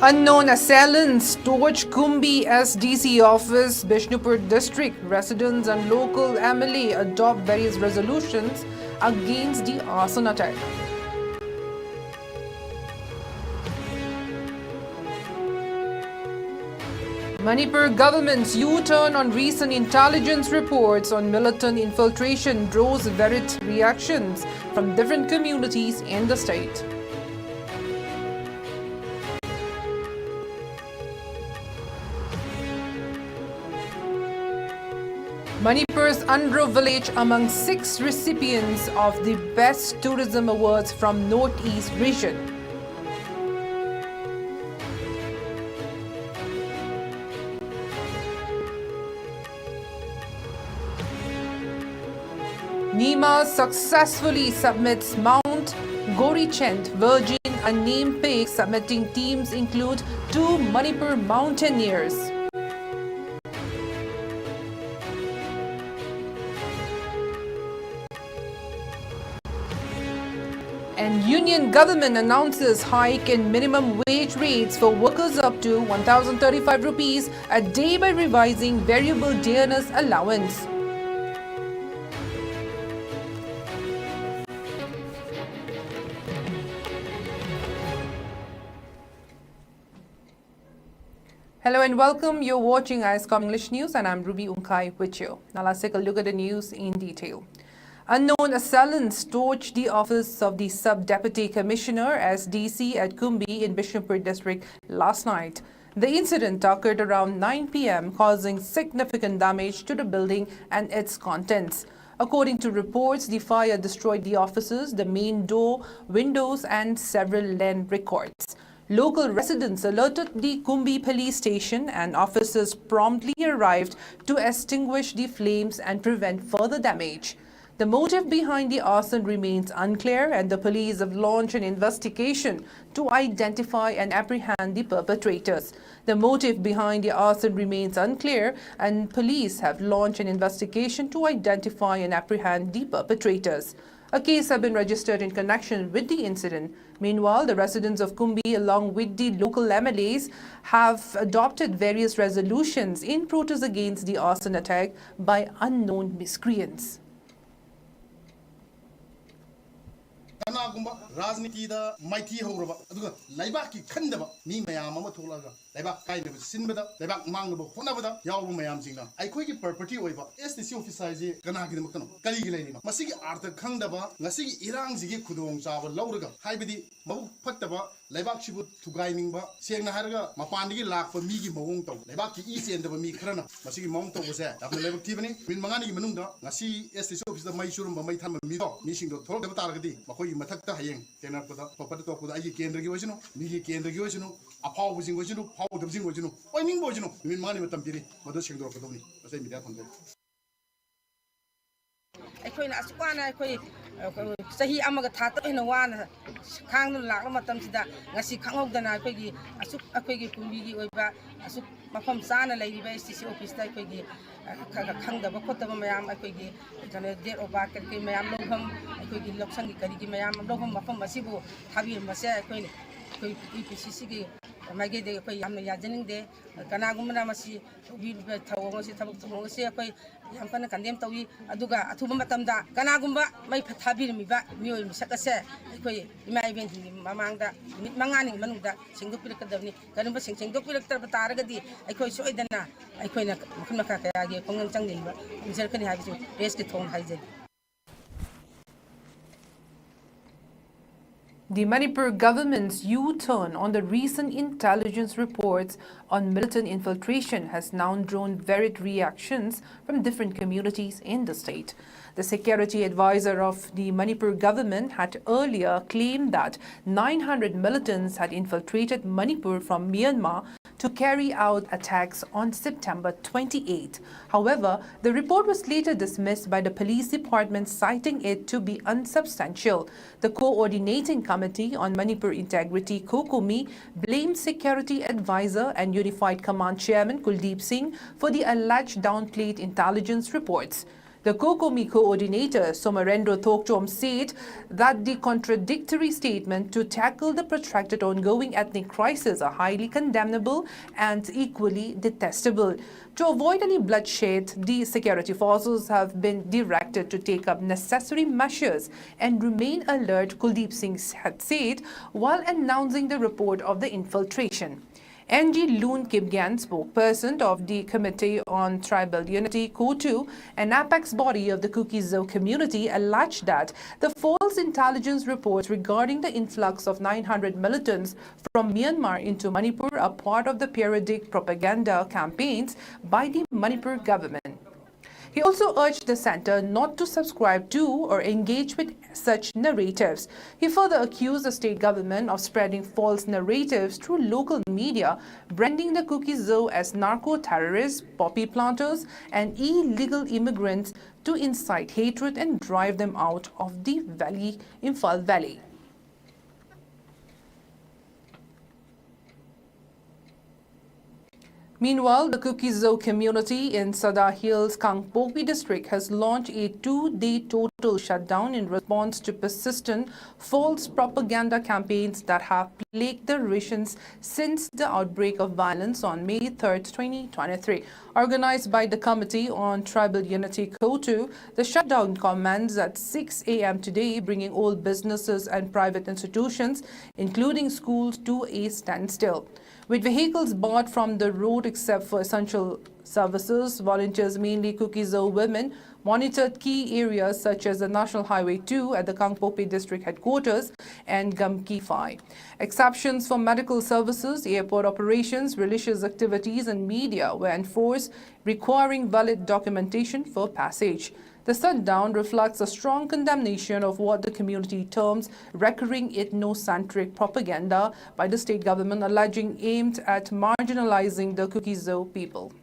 Unknown assailants torch Kumbi SDC office, Bishnupur district. Residents and local MLA adopt various resolutions against the arson attack. Manipur government's U-turn on recent intelligence reports on militant infiltration draws varied reactions from different communities in the state. Manipur's Andhra village among 6 recipients of the Best Tourism Awards from Northeast region. Nima successfully submits Mount Gorichent Virgin unnamed peak. Submitting teams include 2 Manipur mountaineers. And union government announces hike in minimum wage rates for workers up to 1,035 rupees a day by revising variable dayness allowance. Hello and welcome. You're watching ISCOM English News and I'm Ruby Unkai with you. Now let's take a look at the news in detail. Unknown assailants torched the office of the Sub-Deputy Commissioner SDC at Kumbi in Bishnupur district last night. The incident occurred around 9 p.m., causing significant damage to the building and its contents. According to reports, the fire destroyed the offices, the main door, windows and several land records. Local residents alerted the Kumbi police station and officers promptly arrived to extinguish the flames and prevent further damage. The motive behind the arson remains unclear and the police have launched an investigation to identify and apprehend the perpetrators. The motive behind the arson remains unclear and police have launched an investigation to identify and apprehend the perpetrators. A case has been registered in connection with the incident. Meanwhile, the residents of Kumbi along with the local MLAs have adopted various resolutions in protest against the arson attack by unknown miscreants. Rajnitida mighty horrible, Laibaki Kandaba, me Mayama Tolaga, Laibak kind of Sinbada, Laibak Mangaba, Honabada, Yawu Mayamzina. I quick property waiver, STC officer, Ganagin, Kaligilani, Masigi Arthur Kandaba, Nasigi Irang Zigi Kudong Java, Lauraga, Hybidi, Mau Pataba, Laibak Shibut to Gaimingba, saying Harga, Mapandi Lak for Migi Monto, Laibaki easy end of a Mikrana, Masigi Monto was there. After level Tiffany, when Mangani Manunda, Nasi STC officer, my shurum, my time, Missing the Torga Targadi, Makoy Matata Haying. Tenapata, Papa, I can regulation, Migi can regulation, a power was in Gojino, power of Zingojino, or in Gojino, you mean money with Tampiri, but the Shingo of the same that on I couldn't ask one, I could say he amaga tata in a one, Kang Lamatamsida, Nasi Kang than I could a quiggy Kumbi over a Mapam Sana lady based office like Quiggy, Kang the Bokota Mayam, I could get a dead or back and came Mayam Lokum, I could get Loxangi, Mayam, Lokum, Mapam Masibu, Tabi and Massa, Queen, EPCC. My gate, the Yajaning day, Kanagumasi, we Tawasi, Tabu, Yampana condemned to Aduga, Atumatamda, Kanagumba, my Patabi, me back, Mu, Sakase, imagine among the Mangani, Manuda, single Pilakadani, Kanamba sing, go Pilaktaragadi, I could show it dana, I could not Kunaka, Kongan Changinba, and certainly have to raise the tone high. The Manipur government's U-turn on the recent intelligence reports on militant infiltration has now drawn varied reactions from different communities in the state. The security advisor of the Manipur government had earlier claimed that 900 militants had infiltrated Manipur from Myanmar to carry out attacks on September 28. However, the report was later dismissed by the police department, citing it to be unsubstantial. The Coordinating Committee on Manipur Integrity, COCOMI, blamed Security Advisor and Unified Command Chairman Kuldeep Singh for the alleged downplayed intelligence reports. The COCOMI coordinator, Somarendra Thokchom, said that the contradictory statement to tackle the protracted ongoing ethnic crisis are highly condemnable and equally detestable. To avoid any bloodshed, the security forces have been directed to take up necessary measures and remain alert, Kuldeep Singh had said while announcing the report of the infiltration. NG Loon Kipgan, spokesperson of the Committee on Tribal Unity, COTU, an apex body of the Kuki-Zo community, alleged that the false intelligence reports regarding the influx of 900 militants from Myanmar into Manipur are part of the periodic propaganda campaigns by the Manipur government. He also urged the center not to subscribe to or engage with such narratives. He further accused the state government of spreading false narratives through local media, branding the Kuki-Zo as narco-terrorists, poppy planters, and illegal immigrants to incite hatred and drive them out of the Imphal Valley. Meanwhile, the Kuki-Zo community in Sada Hills, Kangpokpi district has launched a 2-day total shutdown in response to persistent false propaganda campaigns that have plagued the regions since the outbreak of violence on May 3, 2023. Organized by the Committee on Tribal Unity COTU, the shutdown commences at 6 a.m. today, bringing all businesses and private institutions, including schools, to a standstill. With vehicles barred from the road except for essential services, volunteers, mainly Kuki-Zo women, monitored key areas such as the National Highway 2 at the Kangpokpi district headquarters and Gamki 5. Exceptions for medical services, airport operations, religious activities and media were enforced, requiring valid documentation for passage. The shutdown reflects a strong condemnation of what the community terms recurring ethnocentric propaganda by the state government, alleging aimed at marginalizing the Kuki-Zo people.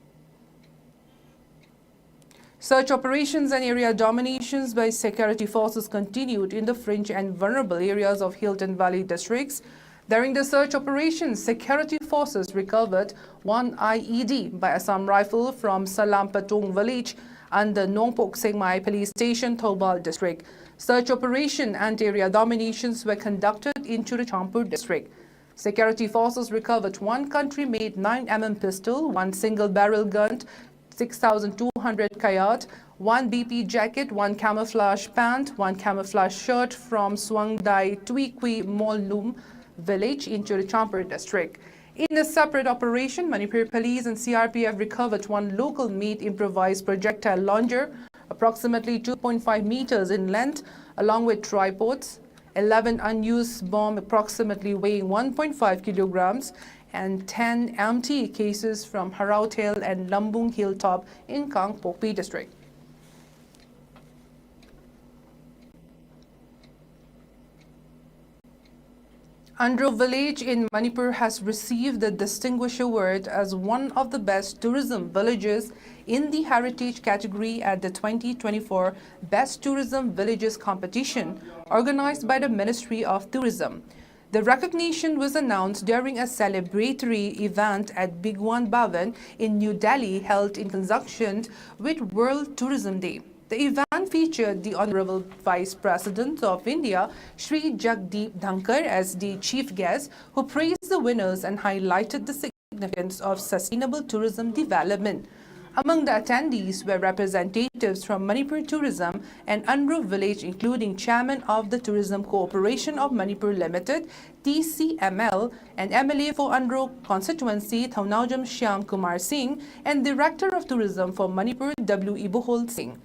Search operations and area dominations by security forces continued in the fringe and vulnerable areas of Hilton Valley districts. During the search operations, security forces recovered one IED by Assam Rifle from Salampatong village under Nongpok Sengmai Police Station, Thobal district. Search operation and area dominations were conducted in Churachampur district. Security forces recovered one country-made 9mm pistol, one single-barrel gun, 6,200 kayat, one BP jacket, one camouflage pant, one camouflage shirt from Swangdai Tuikwi Molnum village in Churachampur district. In a separate operation, Manipur Police and CRPF recovered one local-made improvised projectile launcher, approximately 2.5 meters in length, along with tripods, 11 unused bombs approximately weighing 1.5 kilograms, and 10 empty cases from Harautel and Lambung Hilltop in Kangpokpi district. Andro village in Manipur has received the distinguished award as one of the best tourism villages in the heritage category at the 2024 Best Tourism Villages competition organized by the Ministry of Tourism. The recognition was announced during a celebratory event at Bhagwan Bhavan in New Delhi held in conjunction with World Tourism Day. The event featured the Honorable Vice President of India, Shri Jagdeep Dhankar, as the chief guest, who praised the winners and highlighted the significance of sustainable tourism development. Among the attendees were representatives from Manipur Tourism and Andro Village, including Chairman of the Tourism Corporation of Manipur Limited, TCML, and MLA for Andro constituency, Thaunaujam Shyam Kumar Singh, and Director of Tourism for Manipur, W. Ibuhol Singh.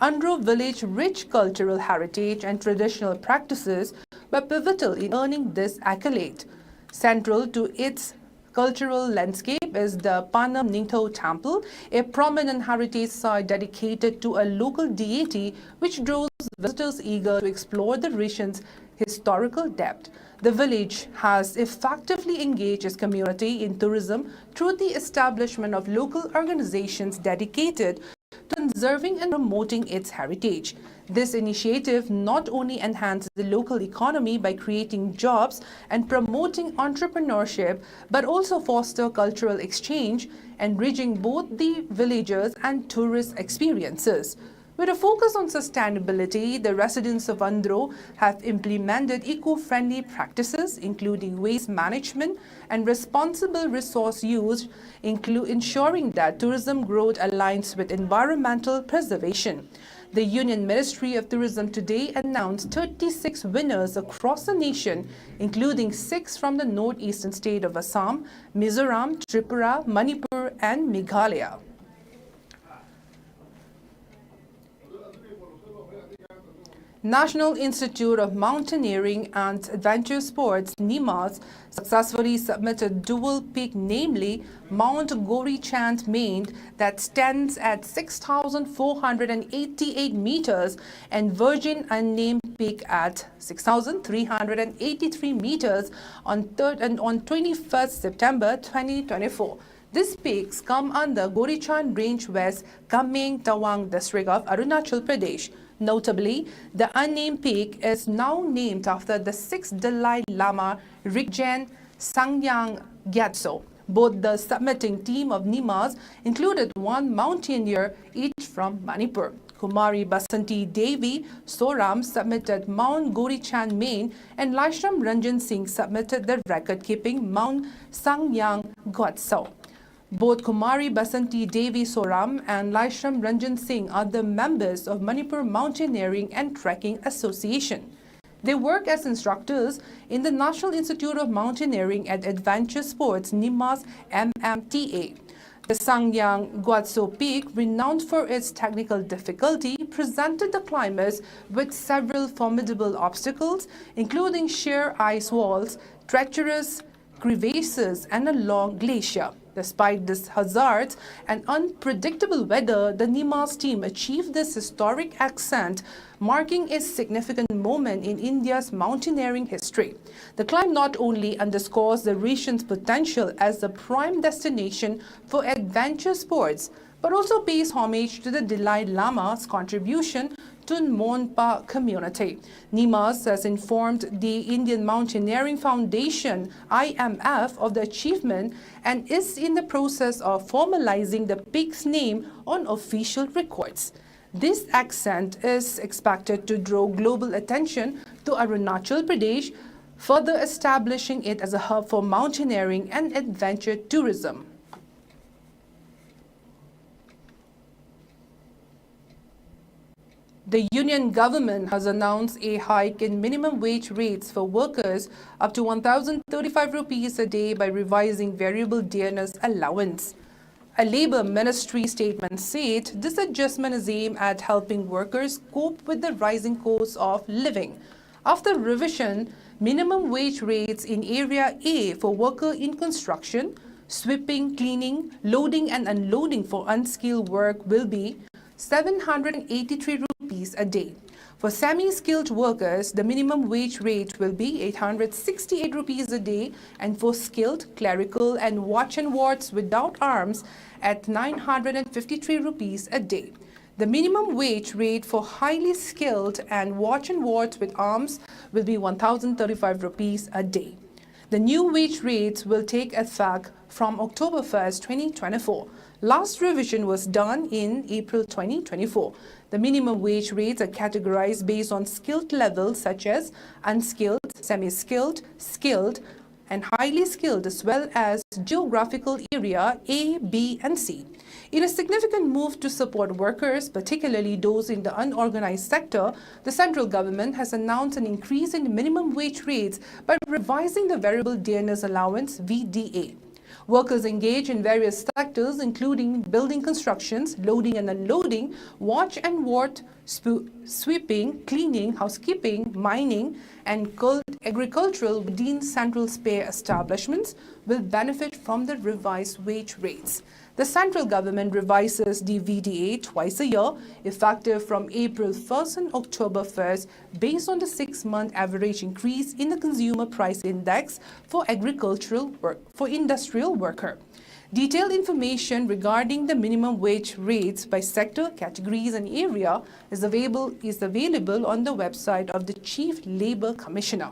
Andro Village rich cultural heritage and traditional practices were pivotal in earning this accolade. Central to its cultural landscape is the Panam Ningtho Temple, a prominent heritage site dedicated to a local deity which draws visitors eager to explore the region's historical depth. The village has effectively engaged its community in tourism through the establishment of local organizations dedicated to conserving and promoting its heritage. This initiative not only enhances the local economy by creating jobs and promoting entrepreneurship, but also foster cultural exchange, enriching both the villagers and tourist experiences. With a focus on sustainability, the residents of Andhra have implemented eco-friendly practices, including waste management and responsible resource use, ensuring that tourism growth aligns with environmental preservation. The Union Ministry of Tourism today announced 36 winners across the nation, including 6 from the northeastern state of Assam, Mizoram, Tripura, Manipur, and Meghalaya. National Institute of Mountaineering and Adventure Sports, NIMAS, successfully submitted dual peak, namely Mount Gory-Chand Main, that stands at 6,488 meters, and Virgin Unnamed Peak at 6,383 meters on 21st September 2024. These peaks come under Gory-Chand Range West, Kameng Tawang district of Arunachal Pradesh. Notably, the unnamed peak is now named after the 6th Dalai Lama Rigjen Sangyang Gyatso. Both the submitting team of NIMAS included 1 mountaineer, each from Manipur. Kumari Basanti Devi Soram submitted Mount Gory-Chand Main, and Laishram Ranjan Singh submitted the record-keeping Mount Sangyang Gyatso. Both Kumari Basanti Devi Soram and Laishram Ranjan Singh are the members of Manipur Mountaineering and Trekking Association. They work as instructors in the National Institute of Mountaineering and Adventure Sports, NIMAS MMTA. The Sangyang Gyatso Peak, renowned for its technical difficulty, presented the climbers with several formidable obstacles, including sheer ice walls, treacherous crevasses, and a long glacier. Despite these hazards and unpredictable weather, the NIMAS team achieved this historic ascent, marking a significant moment in India's mountaineering history. The climb not only underscores the region's potential as a prime destination for adventure sports, but also pays homage to the Dalai Lama's contribution to Monpa community. NIMAS has informed the Indian Mountaineering Foundation, IMF, of the achievement and is in the process of formalizing the peak's name on official records. This ascent is expected to draw global attention to Arunachal Pradesh, further establishing it as a hub for mountaineering and adventure tourism. The union government has announced a hike in minimum wage rates for workers up to 1,035 rupees a day by revising variable dearness allowance. A Labour Ministry statement said this adjustment is aimed at helping workers cope with the rising cost of living. After revision, minimum wage rates in Area A for worker in construction, sweeping, cleaning, loading and unloading for unskilled work will be 783 rupees a day. For semi-skilled workers, the minimum wage rate will be 868 rupees a day, and for skilled, clerical and watch and wards without arms at 953 rupees a day. The minimum wage rate for highly skilled and watch and wards with arms will be 1,035 rupees a day. The new wage rates will take effect from October 1st, 2024. Last revision was done in April 2024. The minimum wage rates are categorized based on skilled levels such as unskilled, semi-skilled, skilled, and highly skilled, as well as geographical area A, B, and C. In a significant move to support workers, particularly those in the unorganized sector, the central government has announced an increase in minimum wage rates by revising the variable dearness allowance (VDA). Workers engage in various sectors, including building constructions, loading and unloading, watch and ward, sweeping, cleaning, housekeeping, mining, and agricultural within central spare establishments will benefit from the revised wage rates. The central government revises the VDA twice a year, effective from April 1st and October 1st, based on the 6-month average increase in the Consumer Price Index for industrial worker. Detailed information regarding the minimum wage rates by sector, categories, and area is available on the website of the Chief Labour Commissioner.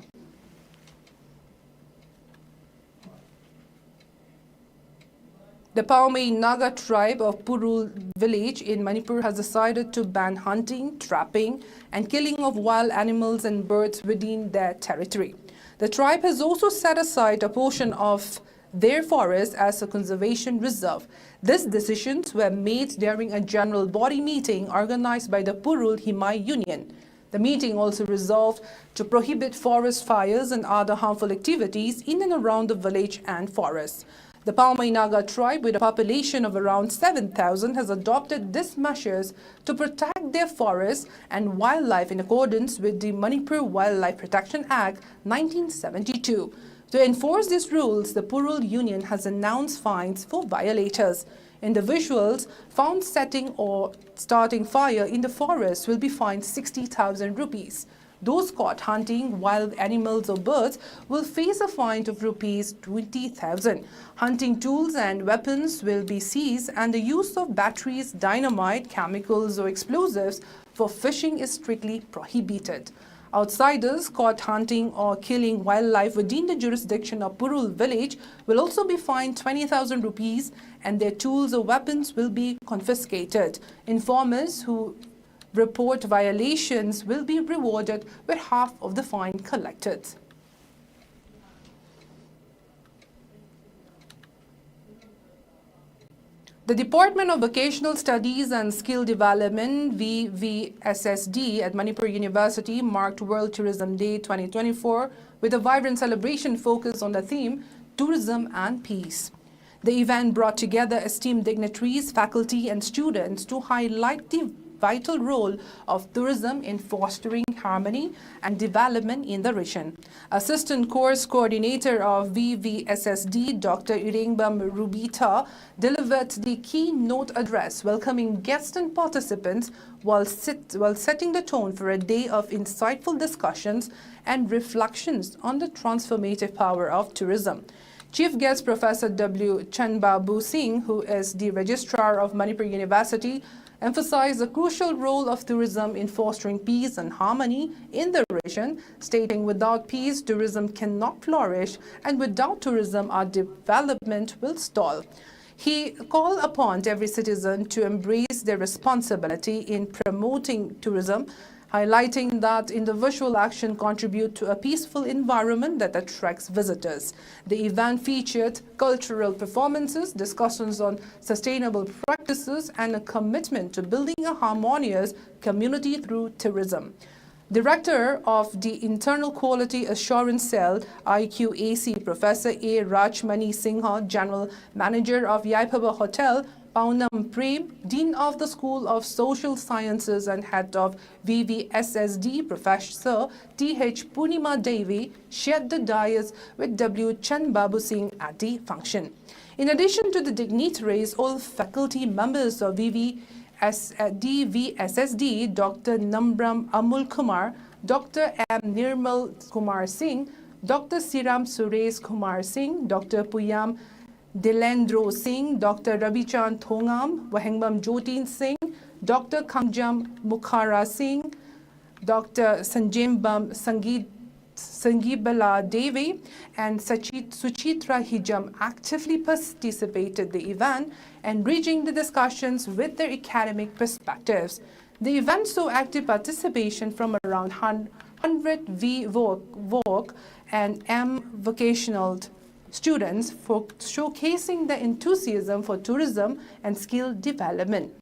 The Paumei Naga tribe of Purul village in Manipur has decided to ban hunting, trapping and killing of wild animals and birds within their territory. The tribe has also set aside a portion of their forest as a conservation reserve. These decisions were made during a general body meeting organized by the Purul Himai Union. The meeting also resolved to prohibit forest fires and other harmful activities in and around the village and forest. The Paumei Naga tribe, with a population of around 7,000, has adopted these measures to protect their forests and wildlife in accordance with the Manipur Wildlife Protection Act 1972. To enforce these rules, the Purul Union has announced fines for violators. Individuals found setting or starting fire in the forest will be fined 60,000 rupees. Those caught hunting wild animals or birds will face a fine of rupees 20,000. Hunting tools and weapons will be seized, and the use of batteries, dynamite, chemicals or explosives for fishing is strictly prohibited. Outsiders caught hunting or killing wildlife within the jurisdiction of Purul village will also be fined 20,000 rupees, and their tools or weapons will be confiscated. Informers who report violations will be rewarded with half of the fine collected. The Department of Vocational Studies and Skill Development VVSSD at Manipur University marked World Tourism Day 2024 with a vibrant celebration focused on the theme Tourism and Peace. The event brought together esteemed dignitaries, faculty and students to highlight the vital role of tourism in fostering harmony and development in the region. Assistant Course Coordinator of VVSSD, Dr. Irengbam Rubita, delivered the keynote address welcoming guests and participants while setting the tone for a day of insightful discussions and reflections on the transformative power of tourism. Chief guest Professor W. Chanbabu Singh, who is the Registrar of Manipur University, emphasized the crucial role of tourism in fostering peace and harmony in the region, stating without peace, tourism cannot flourish, and without tourism, our development will stall. He called upon every citizen to embrace their responsibility in promoting tourism, highlighting that individual action contributes to a peaceful environment that attracts visitors. The event featured cultural performances, discussions on sustainable practices, and a commitment to building a harmonious community through tourism. Director of the Internal Quality Assurance Cell, IQAC, Professor A. Rajmani Singha, General Manager of Yaipaba Hotel, Paunam Prem, Dean of the School of Social Sciences and Head of VVSSD, Professor T.H. Punima Devi, shared the dais with W. Chanbabu Singh at the function. In addition to the dignitaries, all faculty members of DVSSD, Dr. Nambram Amul Kumar, Dr. M. Nirmal Kumar Singh, Dr. Siram Suresh Kumar Singh, Dr. Puyam Dilendro Singh, Dr. Ravichand Thongam, Wahengbam Jotin Singh, Dr. Kangjam Mukhara Singh, Dr. Sanjimbam Sangibala Devi, and Suchitra Hijam actively participated in the event, enriching the discussions with their academic perspectives. The event saw active participation from around 100 VVOC and M vocational students for showcasing their enthusiasm for tourism and skill development.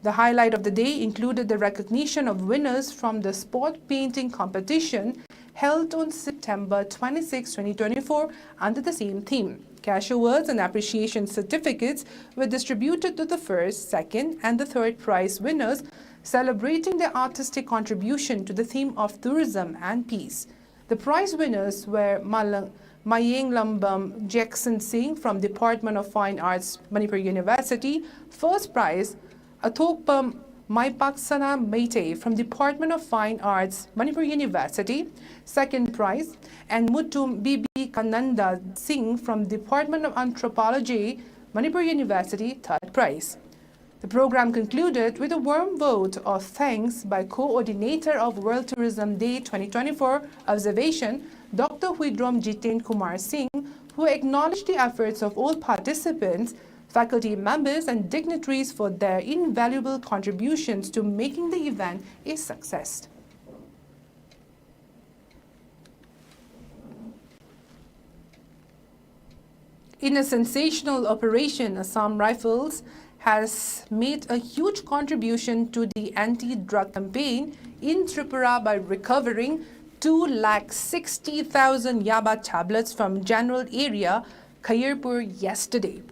The highlight of the day included the recognition of winners from the sport painting competition held on September 26, 2024 under the same theme. Cash awards and appreciation certificates were distributed to the first, second and the third prize winners, celebrating their artistic contribution to the theme of tourism and peace. The prize winners were Mayeng Lambam Jackson Singh from Department of Fine Arts, Manipur University. First prize, Athokpam Maipaksana Meite from Department of Fine Arts, Manipur University. Second prize, and Mutum Bibi Kananda Singh from Department of Anthropology, Manipur University. Third prize. The program concluded with a warm vote of thanks by Coordinator of World Tourism Day 2024 observation, Dr. Huidrom Jiten Kumar Singh, who acknowledged the efforts of all participants, faculty members and dignitaries for their invaluable contributions to making the event a success. In a sensational operation, Assam Rifles has made a huge contribution to the anti-drug campaign in Tripura by recovering 260,000 Yaba tablets from general area Khairpur yesterday.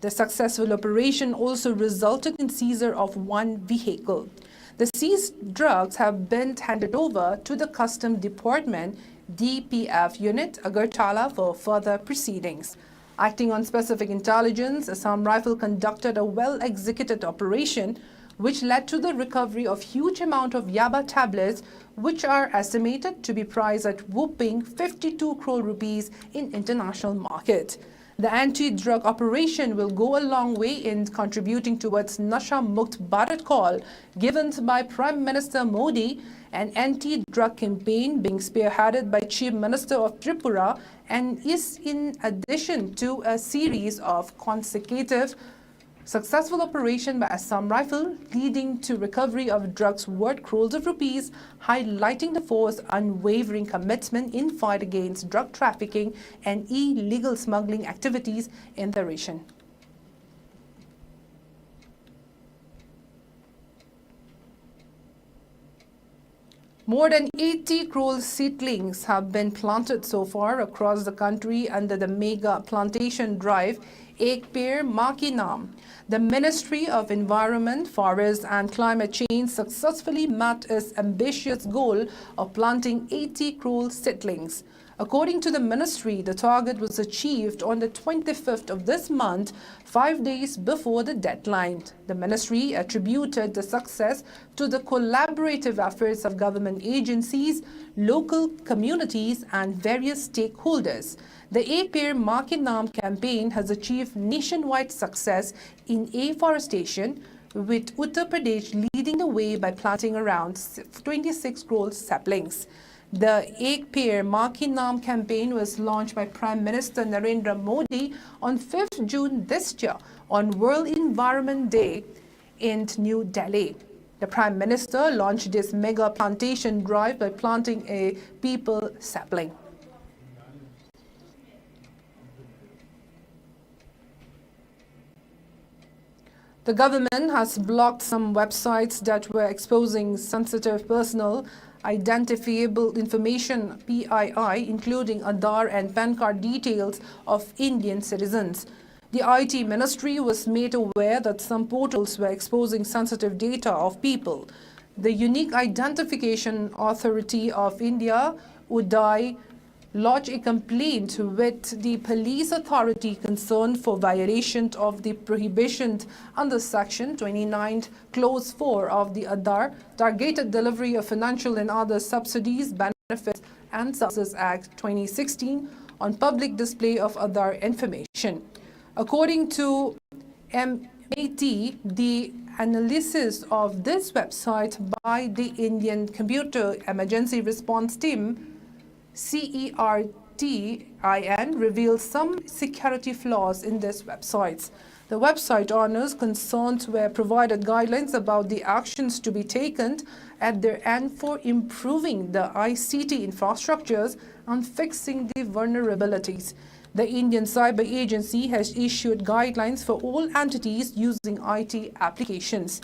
The successful operation also resulted in seizure of one vehicle. The seized drugs have been handed over to the Custom Department DPF unit Agartala for further proceedings. Acting on specific intelligence, Assam Rifle conducted a well-executed operation which led to the recovery of huge amount of Yaba tablets which are estimated to be priced at whopping 52 crore rupees in international market. The anti-drug operation will go a long way in contributing towards Nasha Mukt Bharat call given by Prime Minister Modi, an anti-drug campaign being spearheaded by Chief Minister of Tripura and is in addition to a series of consecutive successful operation by Assam Rifle leading to recovery of drugs worth crores of rupees, highlighting the force's unwavering commitment in fight against drug trafficking and illegal smuggling activities in the region. More than 80 crore seedlings have been planted so far across the country under the mega plantation drive Ek Peड़ Maa Ki Naam. The Ministry of Environment, Forest and Climate Change successfully met its ambitious goal of planting 80 crore seedlings. According to the ministry, the target was achieved on the 25th of this month, 5 days before the deadline. The ministry attributed the success to the collaborative efforts of government agencies, local communities and various stakeholders. The Ek Peड़ Maa Ki Naam campaign has achieved nationwide success in afforestation, with Uttar Pradesh leading the way by planting around 26 crore saplings. The Ek Peड़ Maa Ki Naam campaign was launched by Prime Minister Narendra Modi on 5th June this year on World Environment Day in New Delhi. The Prime Minister launched this mega plantation drive by planting a peepal sapling. The government has blocked some websites that were exposing sensitive personal identifiable information (PII), including Aadhaar and PAN card details of Indian citizens. The IT Ministry was made aware that some portals were exposing sensitive data of people. The Unique Identification Authority of India, UDAI, lodged a complaint with the police authority concerned for violation of the prohibition under Section 29, Clause 4 of the Aadhaar Targeted Delivery of Financial and Other Subsidies, Benefits and Services Act 2016 on public display of Aadhaar information. According to MAT, the analysis of this website by the Indian Computer Emergency Response Team CERTIN reveals some security flaws in these websites. The website owners concerned were provided guidelines about the actions to be taken at their end for improving the ICT infrastructures and fixing the vulnerabilities. The Indian Cyber Agency has issued guidelines for all entities using IT applications.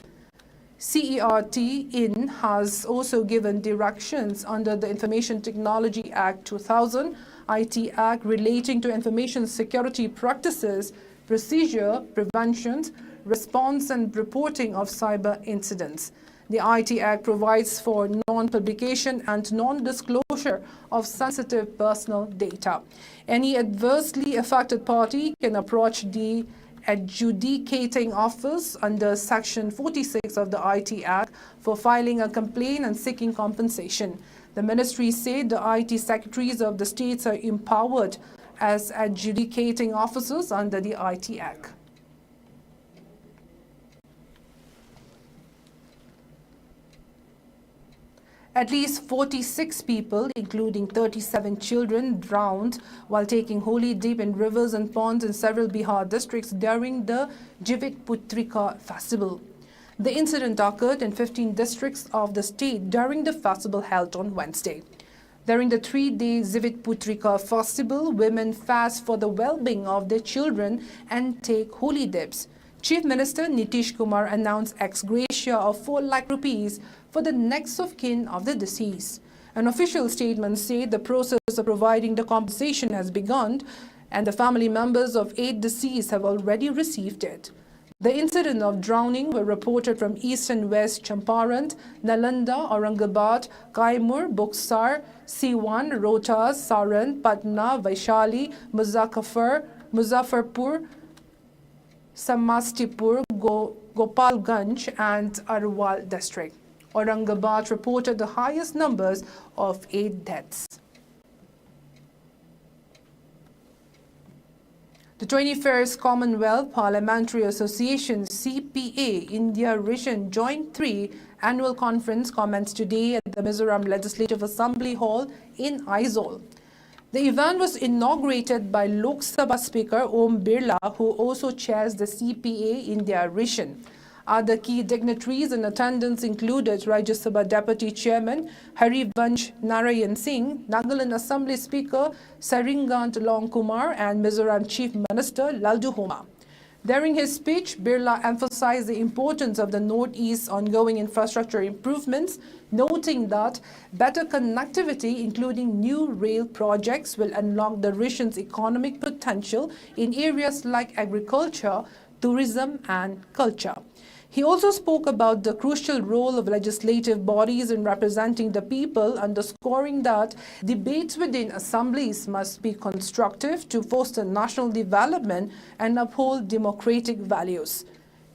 CERTIN has also given directions under the Information Technology Act 2000, IT Act relating to information security practices, procedure, prevention, response and reporting of cyber incidents. The IT Act provides for non-publication and non-disclosure of sensitive personal data. Any adversely affected party can approach the adjudicating office under Section 46 of the IT Act for filing a complaint and seeking compensation. The ministry said the IT secretaries of the states are empowered as adjudicating officers under the IT Act. At least 46 people, including 37 children, drowned while taking holy dip in rivers and ponds in several Bihar districts during the Jivit Putrika festival. The incident occurred in 15 districts of the state during the festival held on Wednesday. During the 3-day Jivit Putrika festival, women fast for the well-being of their children and take holy dips. Chief Minister Nitish Kumar announced ex gratia of 4 lakh rupees for the next of kin of the deceased. An official statement said the process of providing the compensation has begun and the family members of 8 deceased have already received it. The incident of drowning were reported from East and West Champaran, Nalanda, Aurangabad, Kaimur, Buxar, Siwan, Rohtas, Saran, Patna, Vaishali, Muzaffarpur, Samastipur, Gopalganj and Arwal district. Aurangabad reported the highest numbers of 8 deaths. The 21st Commonwealth Parliamentary Association CPA India Region Joint 3 Annual Conference commenced today at the Mizoram Legislative Assembly Hall in Aizawl. The event was inaugurated by Lok Sabha Speaker Om Birla, who also chairs the CPA India region. Other key dignitaries in attendance included Rajya Sabha Deputy Chairman Harivansh Narayan Singh, Nagaland Assembly Speaker Saringant Longkumar and Mizoram Chief Minister Laldu Homa. During his speech, Birla emphasized the importance of the Northeast's ongoing infrastructure improvements, noting that better connectivity, including new rail projects, will unlock the region's economic potential in areas like agriculture, tourism and culture. He also spoke about the crucial role of legislative bodies in representing the people, underscoring that debates within assemblies must be constructive to foster national development and uphold democratic values.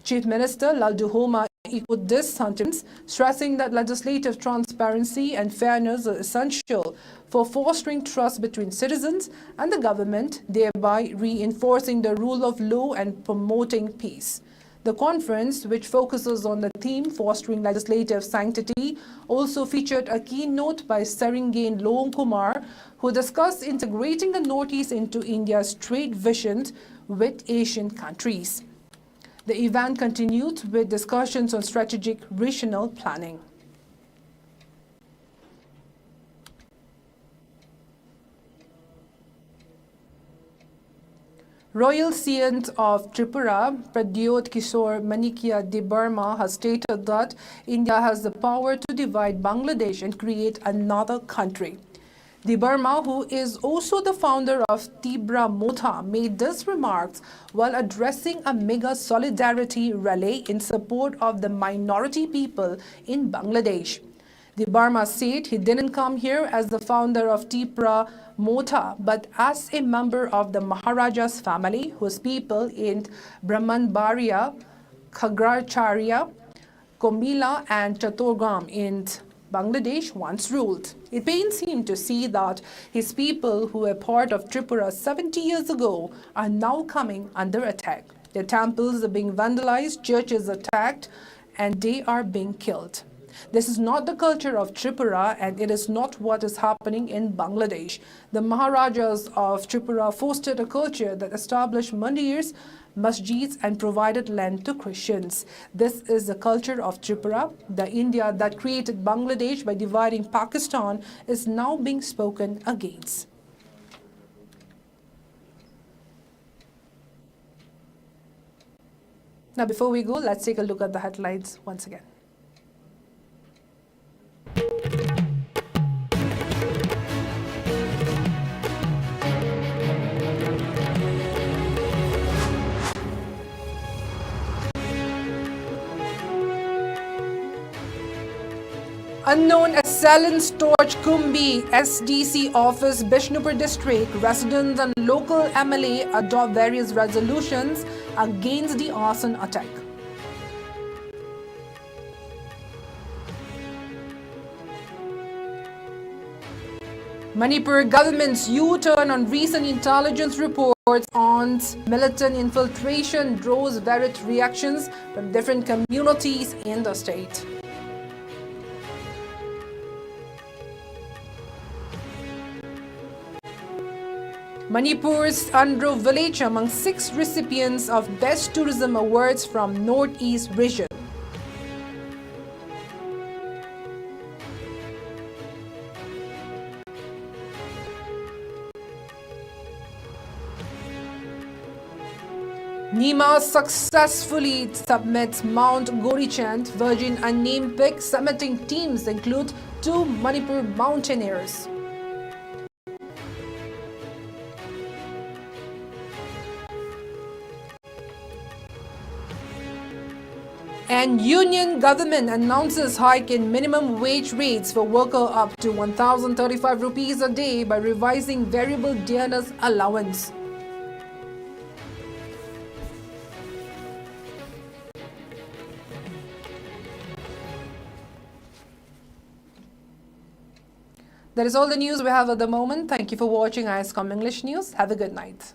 Chief Minister Laldu Homa echoed this sentiment, stressing that legislative transparency and fairness are essential for fostering trust between citizens and the government, thereby reinforcing the rule of law and promoting peace. The conference, which focuses on the theme fostering legislative sanctity, also featured a keynote by Saringain Longkumar, who discussed integrating the Northeast into India's trade visions with Asian countries. The event continued with discussions on strategic regional planning. Royal Seant of Tripura, Pradyot Kishore Manikia Debarma, has stated that India has the power to divide Bangladesh and create another country. Debarma, who is also the founder of Tibra Motha, made these remarks while addressing a mega solidarity rally in support of the minority people in Bangladesh. Debarma said he didn't come here as the founder of Tibra Motha, but as a member of the Maharaja's family, whose people in Brahmanbaria, Khagracharya, Komila and Chattorgram in Bangladesh once ruled. It pains him to see that his people, who were part of Tripura 70 years ago, are now coming under attack. Their temples are being vandalized, churches attacked, and they are being killed. This is not the culture of Tripura, and it is not what is happening in Bangladesh. The Maharajas of Tripura fostered a culture that established mandirs, masjids, and provided land to Christians. This is the culture of Tripura. The India that created Bangladesh by dividing Pakistan is now being spoken against. Now, before we go, let's take a look at the headlines once again. Unknown assailants torch Kumbi SDC office, Bishnupur district. Residents and local MLA adopt various resolutions against the arson attack. Manipur government's U-turn on recent intelligence reports on militant infiltration draws varied reactions from different communities in the state. Manipur's Andhra village among 6 recipients of Best Tourism Awards from Northeast region. Nima successfully submits Mount Gorichand Virgin Unnamed Peak. Submitting teams include 2 Manipur mountaineers. And Union government announces hike in minimum wage rates for worker up to 1,035 rupees a day by revising variable dearness allowance. That is all the news we have at the moment. Thank you for watching ISCOM English News. Have a good night.